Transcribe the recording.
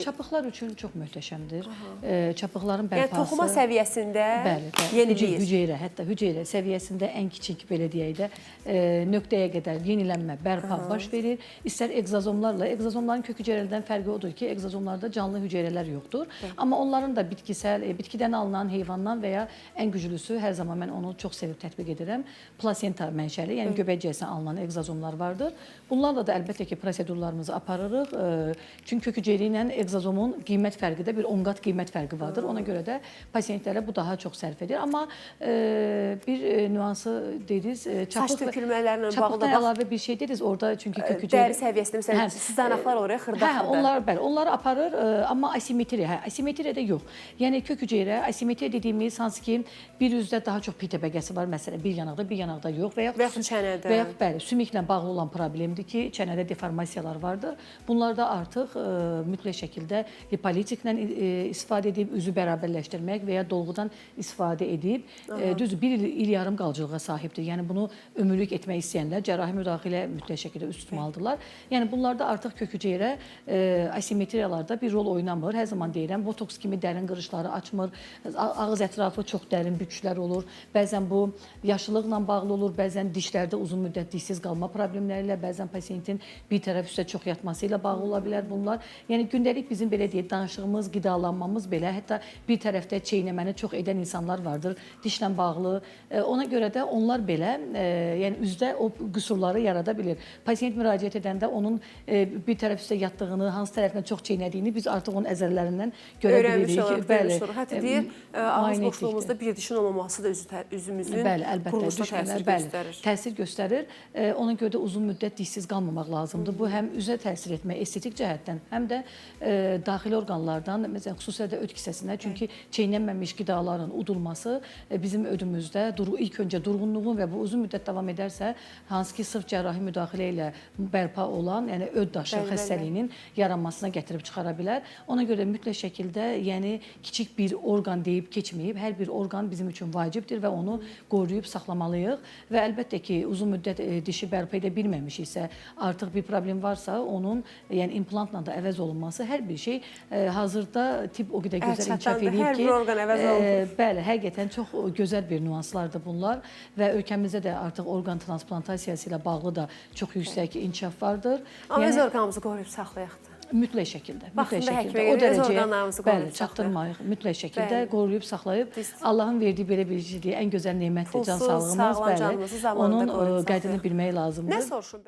Çapıqlar üçün çox möhtəşəmdir. Çapıqların bərpası... Yəni, toxuma səviyyəsində yeni deyil. Hüceyrə, hətta hüceyrə səviyyəsində ən kiçik, belə deyək də, nöqtəyə qədər yenilənmə, bərpa baş verir. İstər egzozomlarla, egzozomların kök hüceyrələrdən fərqi odur ki, egzozomlarda canlı hüceyrələr yoxdur. Amma onların da bitkidən alınan, heyvandan və ya ən güclüsü, hər zaman mən onu çox sevib tətbiq edirəm, plasenta mənşəli, yəni göbək ciyəsindən alınan egzozomlar vardır. Bunlarla da əlbəttə ki, prosedurlarımızı aparırıq. Çünki kök hüceyrə ilə egzozomun qiymət fərqi də bir 10 qat qiymət fərqi vardır. Ona görə də pasientlərə bu daha çox sərf edir. Amma bir nüansı dediniz, saç tökülmələrlə bağlı çapıqdan əlavə bir şey dediniz. Orada çünki kök hüceyrə... Dəri səviyyəsində, məsələn, sızanaqlar oraya xırda-xırda. Onları aparır, amma asimetriya, asimetriya da yox. Yəni kök hüceyrə, asimetriya dediyimiz hansı ki, bir üzdə daha çox pi təbəqəsi var, məsələn, bir yanaqda yox və yaxud çənədə. Və yaxud bəli, sümüklə bağlı olan problemdir ki, çənədə deformasiyalar vardır. Bunlarda artıq mütləq şəkildə lipolitiklə istifadə edib, üzü bərabərləşdirmək və ya dolğudan istifadə edib, düzdür, bir il yarım qalıcılığa sahibdir. Yəni, bunu ömürlük etmək istəyənlər cərrahi müdaxilə mütləq şəkildə üst tutmalıdırlar. Yəni, bunlarda artıq kök hüceyrə asimetriyalarda bir rol oynamır. Hər zaman deyirəm, botoks kimi dərin qırışları açmır, ağız ətrafı çox dərin büküşlər olur. Bəzən bu yaşlılıqla bağlı olur, bəzən dişlərdə uzun müddət dişsiz qalma problemləri ilə, bəzən pasiyentin bir tərəf üstə çox yatması ilə bağlı ola bilər bunlar. Yəni, gündəlik bizim belə deyək, danışığımız, qidalanmamız belə, hətta bir tərəfdə çeynəməni çox edən insanlar vardır, dişlə bağlı. Ona görə də onlar belə, yəni üzdə o qüsurları yarada bilir. Pasiyent müraciət edəndə onun bir tərəf üstə yatdığını, hansı tərəfindən çox çeynədiyini biz artıq onun əzərlərindən görə bilirik. Öyrənmiş hətta deyir, ağız boşluğumuzda bir dişin olmaması da üzümüzün quruluşuna təsir göstərir. Təsir göstərir. Ona görə də uzun müddət dişsiz qalmamaq lazımdır. Bu həm üzə təsir etmək, estetik cəhətdən, həm də daxili orqanlardan, məsələn, xüsusilə də öd kisəsində, çünki çeynənməmiş qidaların udulması bizim ödümüzdə ilk öncə durğunluğun və bu uzun müddət davam edərsə, hansı ki, sırf cərrahi müdaxilə ilə bərpa olan, yəni öd daşı xəstəliyinin yaranmasına gətirib çıxara bilər. Ona görə mütləq şəkildə, yəni kiçik bir orqan deyib keçməyib, hər bir orqan bizim üçün vacibdir və onu qoruyub saxlamalıyıq və əlbəttə ki, uzun müddət dişi bərpa edə bilməmişiksə, artıq bir problem varsa, onun yəni implantla da əvəz olunması, hər bir şey hazırda tibb o qədər gözəl inkişaf edib ki, hər bir orqan əvəz olunur. Bəli, həqiqətən çox gözəl bir nüanslardır bunlar və ölkəmizdə də artıq orqan transplantasiyası ilə bağlı da çox yüksək inkişaf vardır. Amma öz orqanımızı qoruyub saxlayaq da. Mütləq şəkildə. Vaxtında həkimə görə öz orqanlarımızı qoruyub çatdırmayıq. Mütləq şəkildə qoruyub, saxlayıb. Allahın verdiyi belə bir şey, ən gözəl nemətdir can sağlığımız. Pulsuz, sağlam canımızı zamanında qoruyub saxlayaq. Onun qədrini bilmək lazımdır. Nə soruşun?